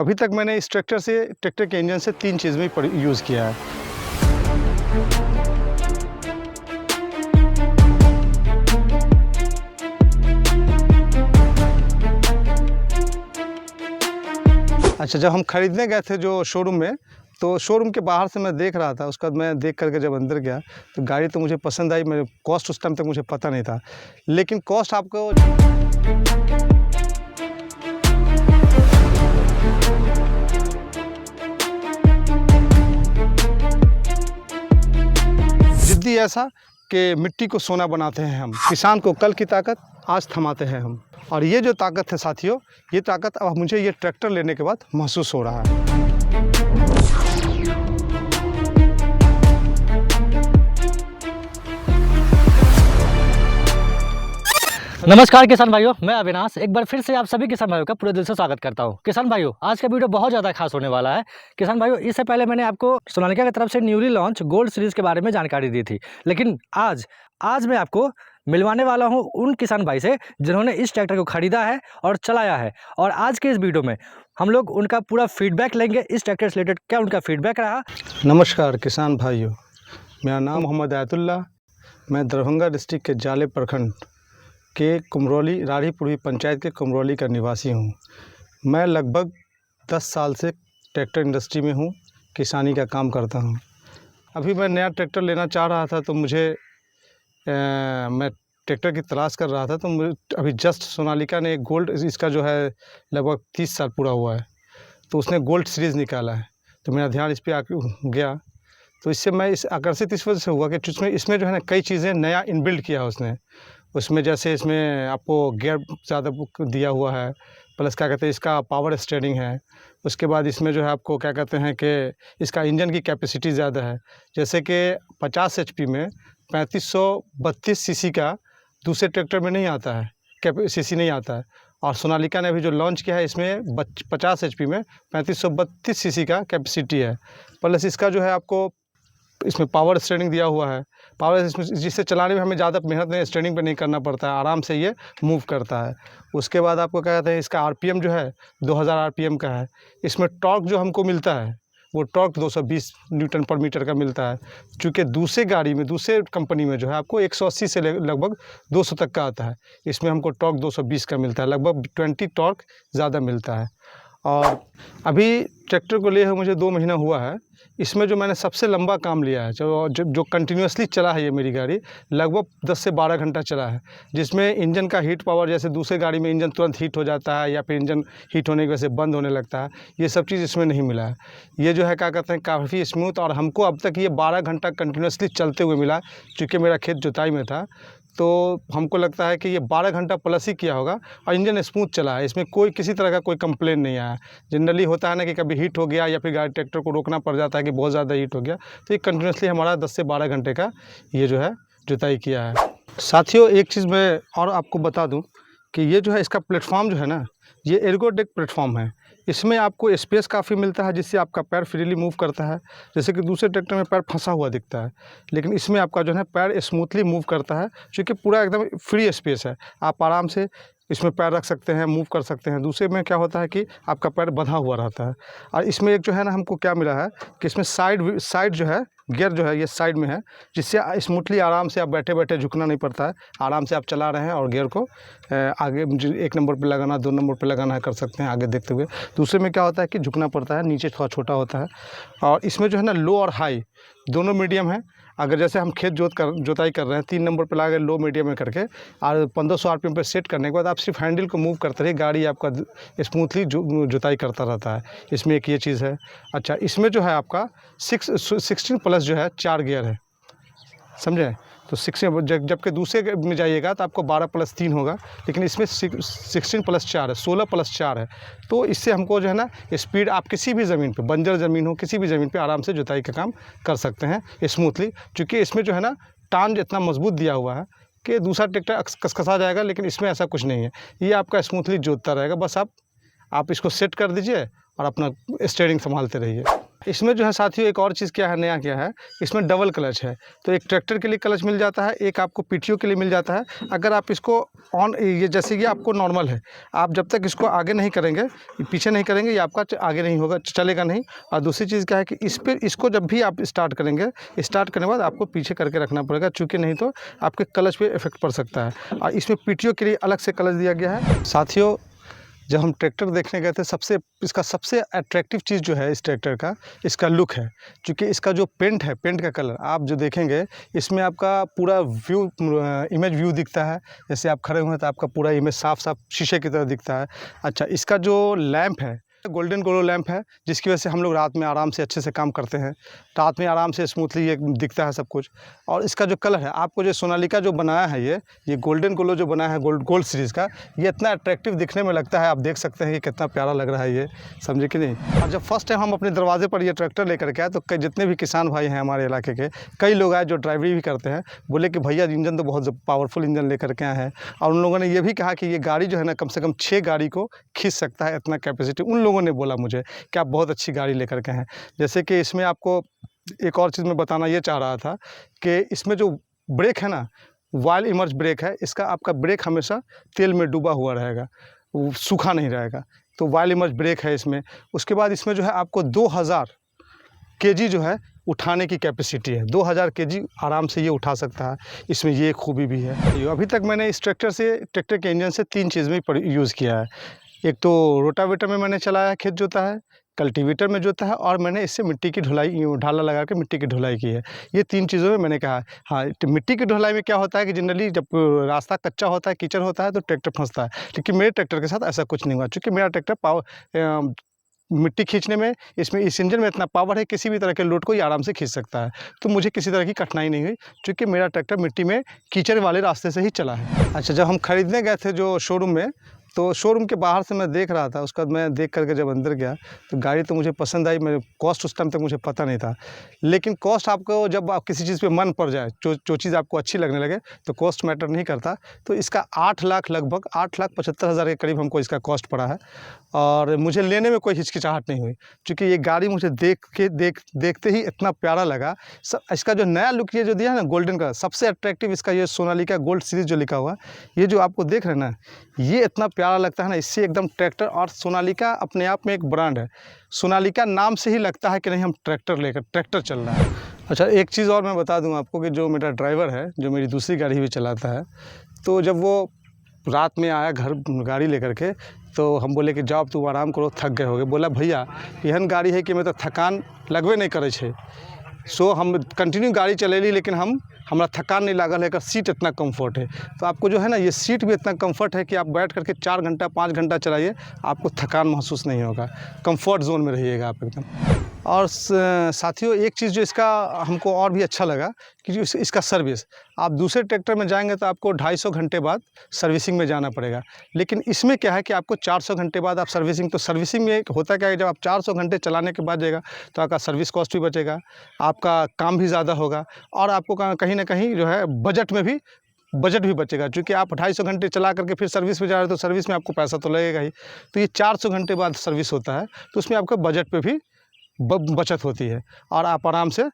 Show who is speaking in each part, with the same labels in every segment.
Speaker 1: अभी तक मैंने इस ट्रैक्टर के इंजन से 3 चीज़ में यूज़ किया है। अच्छा, जब हम खरीदने गए थे जो शोरूम में, तो शोरूम के बाहर से मैं देख रहा था। उसके बाद मैं देख करके जब अंदर गया तो गाड़ी तो मुझे पसंद आई। मेरे कॉस्ट उस टाइम तक मुझे पता नहीं था, लेकिन कॉस्ट आपको जिद्दी ऐसा कि मिट्टी को सोना बनाते हैं हम। किसान को कल की ताकत आज थमाते हैं हम। और ये जो ताकत है साथियों, ये ताकत अब मुझे ये ट्रैक्टर लेने के बाद महसूस हो रहा है।
Speaker 2: नमस्कार किसान भाइयों, मैं अविनाश एक बार फिर से आप सभी किसान भाइयों का पूरे दिल से स्वागत करता हूं। किसान भाइयों, आज का वीडियो बहुत ज़्यादा खास होने वाला है। किसान भाइयों, इससे पहले मैंने आपको सोनालिका की तरफ से न्यूली लॉन्च गोल्ड सीरीज़ के बारे में जानकारी दी थी, लेकिन आज मैं आपको मिलवाने वाला हूं उन किसान भाई से जिन्होंने इस ट्रैक्टर को खरीदा है और चलाया है। और आज के इस वीडियो में हम लोग उनका पूरा फीडबैक लेंगे, इस ट्रैक्टर से रिलेटेड क्या उनका फीडबैक रहा।
Speaker 1: नमस्कार किसान भाइयों, मेरा नाम मोहम्मद आयतुल्लाह। मैं दरभंगा डिस्ट्रिक्ट के जाले प्रखंड के कुमरौली राढ़ी पूर्वी पंचायत के कुमरौली का निवासी हूँ। मैं लगभग 10 साल से ट्रैक्टर इंडस्ट्री में हूँ, किसानी का काम करता हूँ। अभी मैं नया ट्रैक्टर लेना चाह रहा था, तो मैं ट्रैक्टर की तलाश कर रहा था, तो मुझे अभी जस्ट सोनालिका ने एक गोल्ड, इसका जो है लगभग 30 साल पूरा हुआ है, तो उसने गोल्ड सीरीज़ निकाला है। तो मेरा ध्यान इस पर गया, तो इससे मैं आकर्षित इस वजह से हुआ कि इसमें जो है ना कई चीज़ें नया इनबिल्ड किया है उसने। उसमें जैसे इसमें आपको गियर ज़्यादा दिया हुआ है, प्लस क्या कहते हैं इसका पावर स्टीयरिंग है। उसके बाद इसमें जो है आपको क्या कहते हैं कि इसका इंजन की कैपेसिटी ज़्यादा है। जैसे कि 50 एचपी में 3532 सीसी का दूसरे ट्रैक्टर में नहीं आता है, सीसी नहीं आता है। और सोनालिका ने अभी जो लॉन्च किया है, इसमें 50 एचपी में 3532 सीसी का कैपेसिटी है। प्लस इसका जो है आपको इसमें पावर स्टीयरिंग दिया हुआ है। पावर जिससे चलाने में हमें ज़्यादा मेहनत नहीं, स्टीयरिंग पे नहीं करना पड़ता है, आराम से ये मूव करता है। उसके बाद आपको क्या कहते हैं इसका आरपीएम जो है 2000 आरपीएम का है। इसमें टॉर्क जो हमको मिलता है वो टॉर्क 220 न्यूटन पर मीटर का मिलता है। चूँकि दूसरे गाड़ी में, दूसरे कंपनी में जो है आपको 180 से लगभग 200 तक का आता है। इसमें हमको टॉर्क 220 का मिलता है, लगभग 20 टॉर्क ज़्यादा मिलता है। और अभी ट्रैक्टर को लिए हुए मुझे 2 महीना हुआ है। इसमें जो मैंने सबसे लंबा काम लिया है, जो कंटिन्यूसली चला है ये मेरी गाड़ी, लगभग 10 से 12 घंटा चला है। जिसमें इंजन का हीट पावर, जैसे दूसरे गाड़ी में इंजन तुरंत हीट हो जाता है या फिर इंजन हीट होने की वजह से बंद होने लगता है, ये सब चीज़ इसमें नहीं मिला है। ये जो है क्या कहते हैं काफ़ी स्मूथ, और हमको अब तक ये 12 घंटा कंटिन्यूसली चलते हुए मिला। चूँकि मेरा खेत जुताई में था, तो हमको लगता है कि ये 12 घंटा प्लस ही किया होगा और इंजन स्मूथ चला है। इसमें किसी तरह का कोई कंप्लेन नहीं आया। जनरली होता है ना कि कभी हीट हो गया या फिर गाड़ी ट्रैक्टर को रोकना पड़ जाता है कि बहुत ज़्यादा हीट हो गया, तो ये कंटिन्यूसली हमारा 10 से 12 घंटे का ये जो है जुताई किया है। साथियों, एक चीज़ मैं और आपको बता दूँ कि ये जो है इसका प्लेटफॉर्म जो है ना, ये एर्गोडेक प्लेटफॉर्म है। इसमें आपको स्पेस काफ़ी मिलता है, जिससे आपका पैर फ्रीली मूव करता है। जैसे कि दूसरे ट्रैक्टर में पैर फंसा हुआ दिखता है, लेकिन इसमें आपका जो है पैर स्मूथली मूव करता है, क्योंकि पूरा एकदम फ्री स्पेस है। आप आराम से इसमें पैर रख सकते हैं, मूव कर सकते हैं। दूसरे में क्या होता है कि आपका पैर बंधा हुआ रहता है। और इसमें एक जो है ना हमको क्या मिला है कि इसमें साइड जो है गियर जो है ये साइड में है, जिससे स्मूथली आराम से आप बैठे बैठे झुकना नहीं पड़ता है। आराम से आप चला रहे हैं और गियर को आगे 1 नंबर पे लगाना, 2 नंबर पे लगाना है, कर सकते हैं आगे देखते हुए। दूसरे में क्या होता है कि झुकना पड़ता है, नीचे थोड़ा छोटा होता है। और इसमें जो है ना लो और हाई दोनों मीडियम है। अगर जैसे हम खेत जोताई कर रहे हैं, 3 नंबर पर लगा के लो मीडियम में करके और 1500 आरपीएम पर सेट करने के बाद आप सिर्फ हैंडल को मूव करते रहिए, गाड़ी आपका स्मूथली जुताई करता रहता है। इसमें एक ये चीज़ है। अच्छा, इसमें जो है आपका 16 प्लस जो है 4 गियर है, समझे? तो 16, जबकि दूसरे में जाइएगा तो आपको 12 प्लस 3 होगा, लेकिन इसमें 16 प्लस 4 है, 16 प्लस 4 है। तो इससे हमको जो है ना स्पीड, आप किसी भी ज़मीन पे, बंजर ज़मीन हो, किसी भी ज़मीन पे आराम से जुताई का काम कर सकते हैं स्मूथली। क्योंकि इसमें जो है ना टान इतना मजबूत दिया हुआ है कि दूसरा ट्रैक्टर कसकसा जाएगा, लेकिन इसमें ऐसा कुछ नहीं है। ये आपका स्मूथली जोतता रहेगा। बस आप इसको सेट कर दीजिए और अपना स्टीयरिंग संभालते रहिए। इसमें जो है साथियों एक और चीज़ क्या है, नया क्या है, इसमें डबल क्लच है। तो एक ट्रैक्टर के लिए क्लच मिल जाता है, एक आपको पीटीओ के लिए मिल जाता है। अगर आप इसको ऑन, ये जैसे कि आपको नॉर्मल है, आप जब तक इसको आगे नहीं करेंगे, पीछे नहीं करेंगे, ये आपका आगे नहीं होगा, चलेगा नहीं। और दूसरी चीज़ क्या है कि इस पर इसको जब भी आप स्टार्ट करेंगे, स्टार्ट करने के बाद आपको पीछे करके रखना पड़ेगा, चूँकि नहीं तो आपके क्लच पे इफेक्ट पड़ सकता है। और इसमें पीटीओ के लिए अलग से क्लच दिया गया है। साथियों, जब हम ट्रैक्टर देखने गए थे, इसका सबसे अट्रैक्टिव चीज़ जो है इस ट्रैक्टर का, इसका लुक है। क्योंकि इसका जो पेंट है, पेंट का कलर आप जो देखेंगे, इसमें आपका पूरा व्यू, इमेज व्यू दिखता है। जैसे आप खड़े हुए हैं तो आपका पूरा इमेज साफ साफ शीशे की तरह दिखता है। अच्छा, इसका जो लैंप है, गोल्डन ग्लो लैंप है, जिसकी वजह से हम लोग रात में आराम से अच्छे से काम करते हैं। रात में आराम से स्मूथली ये दिखता है सब कुछ। और इसका जो कलर है, आपको जो सोनालिका जो बनाया है, ये गोल्डन ग्लो जो बनाया है गोल्ड सीरीज़ का, ये इतना अट्रैक्टिव दिखने में लगता है। आप देख सकते हैं कि कितना प्यारा लग रहा है ये, समझे कि नहीं। और जब फर्स्ट टाइम हम अपने दरवाजे पर ये ट्रैक्टर लेकर के आए, तो जितने भी किसान भाई हैं हमारे इलाके के, कई लोग आए जो ड्राइवरी भी करते हैं, बोले कि भैया इंजन तो बहुत पावरफुल इंजन लेकर के आए हैं। और उन लोगों ने ये भी कहा कि ये गाड़ी जो है ना, कम से कम 6 गाड़ी को खींच सकता है, इतना कैपेसिटी। उन लोगों ने बोला मुझे कि आप बहुत अच्छी गाड़ी लेकर के हैं। जैसे कि इसमें आपको एक और चीज़ मैं बताना ये चाह रहा था कि इसमें जो ब्रेक है ना, ऑयल इमर्ज ब्रेक है। इसका आपका ब्रेक हमेशा तेल में डूबा हुआ रहेगा, वो सूखा नहीं रहेगा। तो ऑयल इमर्ज ब्रेक है इसमें। उसके बाद इसमें जो है आपको 2000 केजी जो है उठाने की कैपेसिटी है। 2000 केजी आराम से ये उठा सकता है। इसमें ये खूबी भी है। अभी तक मैंने इस ट्रैक्टर के इंजन से 3 चीज़ में यूज़ किया है। एक तो रोटावेटर में मैंने चलाया, खेत जोता है, कल्टीवेटर में जोता है, और मैंने इससे मिट्टी की ढुलाई, ढाला लगा के मिट्टी की ढुलाई की है। ये 3 चीज़ों में मैंने कहा। हाँ, तो मिट्टी की ढुलाई में क्या होता है कि जनरली जब रास्ता कच्चा होता है, कीचड़ होता है, तो ट्रैक्टर फंसता है। लेकिन मेरे ट्रैक्टर के साथ ऐसा कुछ नहीं हुआ, क्योंकि मेरा ट्रैक्टर मिट्टी खींचने में, इसमें इस इंजन में इतना पावर है, किसी भी तरह के लोड को ये आराम से खींच सकता है। तो मुझे किसी तरह की कठिनाई नहीं हुई, क्योंकि मेरा ट्रैक्टर मिट्टी में कीचड़ वाले रास्ते से ही चला है। अच्छा, जब हम खरीदने गए थे जो शोरूम में, तो शोरूम के बाहर से मैं देख रहा था। उसके बाद मैं देख करके जब अंदर गया, तो गाड़ी तो मुझे पसंद आई। मेरे कॉस्ट उस टाइम तक मुझे पता नहीं था, लेकिन कॉस्ट आपको, जब आप किसी चीज़ पे मन पड़ जाए, जो चीज़ आपको अच्छी लगने लगे, तो कॉस्ट मैटर नहीं करता। तो इसका 8 लाख, लगभग 8,75,000 के करीब हमको इसका कॉस्ट पड़ा है। और मुझे लेने में कोई हिचकिचाहट नहीं हुई, क्योंकि ये गाड़ी मुझे देखते ही इतना प्यारा लगा। इसका जो नया लुक ये जो दिया है ना, गोल्डन का, सबसे अट्रैक्टिव इसका ये सोनालिका गोल्ड सीरीज़ जो लिखा हुआ है, ये जो आपको देख रहे हैं ना, ये इतना प्यारा लगता है ना। इससे एकदम ट्रैक्टर, और सोनालिका अपने आप में एक ब्रांड है। सोनालिका नाम से ही लगता है कि नहीं, हम ट्रैक्टर चल रहा है। अच्छा, एक चीज़ और मैं बता दूं आपको कि जो मेरा ड्राइवर है, जो मेरी दूसरी गाड़ी भी चलाता है, तो जब वो रात में आया घर गाड़ी लेकर के, तो हम बोले कि जाओ तुम आराम करो, थक गए होगे। बोला भैया एहन गाड़ी है कि मैं तो थकान लगबे नहीं करे छे। सो हम कंटिन्यू गाड़ी चलेली, लेकिन हमरा थकान नहीं लागल है। एकर सीट इतना कंफर्ट है। तो आपको जो है ना, ये सीट भी इतना कंफर्ट है कि आप बैठ करके 4 घंटा 5 घंटा चलाइए, आपको थकान महसूस नहीं होगा। कंफर्ट जोन में रहिएगा आप एकदम। और साथियों, एक चीज़ जो इसका हमको और भी अच्छा लगा कि जो इसका सर्विस, आप दूसरे ट्रैक्टर में जाएंगे तो आपको 250 घंटे बाद सर्विसिंग में जाना पड़ेगा। लेकिन इसमें क्या है कि आपको 400 घंटे बाद आप सर्विसिंग, तो सर्विसिंग में होता क्या है, जब आप 400 घंटे चलाने के बाद जाएगा, तो आपका सर्विस कॉस्ट भी बचेगा, आपका काम भी ज़्यादा होगा, और आपको कहीं ना कहीं जो है बजट भी बचेगा। क्योंकि आप 250 घंटे चला करके फिर सर्विस में जा रहे हो, तो सर्विस में आपको पैसा तो लगेगा ही। तो ये 400 घंटे बाद सर्विस होता है, तो उसमें आपका बजट पे भी बचत होती है, और आप आराम से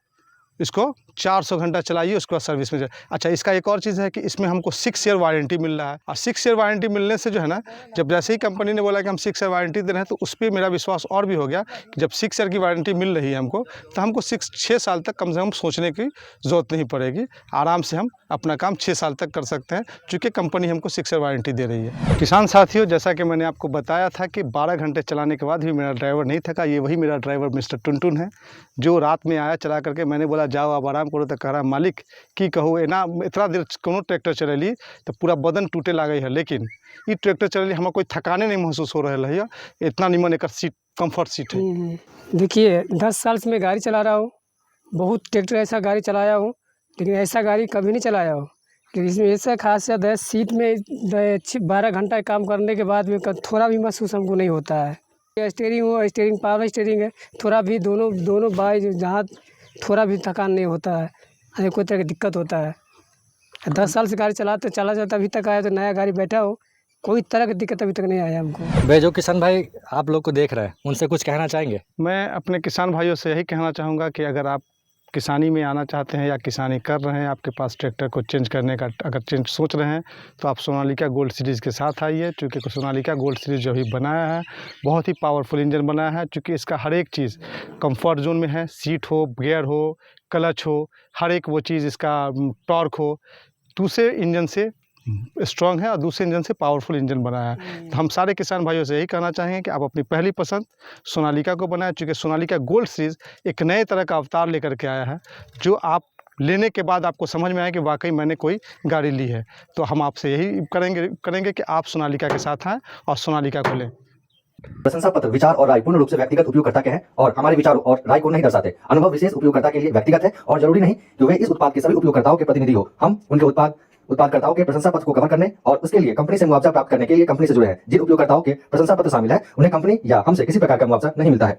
Speaker 1: इसको 400 घंटा चलाइए, उसके बाद सर्विस में जाए। अच्छा, इसका एक और चीज़ है कि इसमें हमको 6 ईयर वारंटी मिल रहा है। और 6 ईयर वारंटी मिलने से जो है ना, जब जैसे ही कंपनी ने बोला कि हम 6 ईयर वारंटी दे रहे हैं, तो उस पर मेरा विश्वास और भी हो गया कि जब 6 ईयर की वारंटी मिल रही है हमको, तो हमको 6 साल तक कम से कम सोचने की ज़रूरत नहीं पड़ेगी। आराम से हम अपना काम 6 साल तक कर सकते हैं, चूँकि कंपनी हमको 6 ईयर वारंटी दे रही है। किसान साथियों, जैसा कि मैंने आपको बताया था कि 12 घंटे चलाने के बाद भी मेरा ड्राइवर नहीं थका। ये वही मेरा ड्राइवर मिस्टर टुनटुन है, जो रात में आया चला करके। मैंने बोला जाओ आप आराम करो, तो कह रहा मालिक की कहूँ एना इतना देर कोनो ट्रैक्टर चलेली तो पूरा बदन टूटे लगे है, लेकिन ये ट्रैक्टर चलेली हमें कोई थकाने नहीं महसूस हो रहा है। इतना निमन एक सीट, कंफर्ट सीट है।
Speaker 3: देखिए 10 साल से मैं गाड़ी चला रहा हूँ, बहुत ट्रैक्टर ऐसा गाड़ी चलाया हूँ, लेकिन ऐसा गाड़ी कभी नहीं चलाया हूँ। लेकिन इसमें ऐसा खासियत है, सीट में 12 घंटा काम करने के बाद में थोड़ा भी महसूस हमको नहीं होता है। स्टीयरिंग पावर स्टीयरिंग है, थोड़ा भी दोनों बाई जहाँ थोड़ा भी थकान नहीं होता है, हमें कोई तरह की दिक्कत होता है। 10 साल से गाड़ी चला जाता अभी तक आया, तो नया गाड़ी बैठा हो कोई तरह की दिक्कत अभी तक नहीं आया हमको।
Speaker 2: वे जो किसान भाई आप लोग को देख रहे हैं उनसे कुछ कहना चाहेंगे?
Speaker 1: मैं अपने किसान भाइयों से यही कहना चाहूँगा कि अगर आप किसानी में आना चाहते हैं या किसानी कर रहे हैं, आपके पास ट्रैक्टर को चेंज करने का अगर चेंज सोच रहे हैं, तो आप सोनालिका गोल्ड सीरीज़ के साथ आइए। चूँकि सोनालिका गोल्ड सीरीज़ जो अभी बनाया है बहुत ही पावरफुल इंजन बनाया है। चूँकि इसका हर एक चीज़ कंफर्ट जोन में है, सीट हो, गियर हो, क्लच हो, हर एक वो चीज़ इसका टॉर्क हो, दूसरे इंजन से स्ट्रॉन्ग है और दूसरे इंजन से पावरफुल इंजन बनाया है। तो हम सारे किसान भाइयों से यही कहना चाहेंगे कि आप अपनी पहली पसंद सोनालिका को बनाएं। चूँकि सोनालिका गोल्ड सीरीज़ एक नए तरह का अवतार लेकर के आया है, जो आप लेने के बाद आपको समझ में आए कि वाकई मैंने कोई गाड़ी ली है। तो हम आपसे यही करेंगे कि आप सोनालिका के साथ आएँ और सोनालिका को लें।
Speaker 4: प्रशंसा पत्र विचार और राय पूर्ण रूप से व्यक्तिगत उपयोगकर्ता के हैं और हमारे विचारों और राय को नहीं दर्शाते। अनुभव विशेष उपयोगकर्ता के लिए व्यक्तिगत है और जरूरी नहीं कि वे इस उत्पाद के सभी उपयोगकर्ताओं के प्रतिनिधि हो। हम उनके उत्पादकर्ताओं के प्रशंसा पत्र को कवर करने और उसके लिए कंपनी से मुआवजा प्राप्त करने के लिए कंपनी से जुड़े हैं। जिन उपयोगकर्ताओं के प्रशंसा पत्र शामिल है उन्हें कंपनी या हमसे किसी प्रकार का मुआवजा नहीं मिलता है।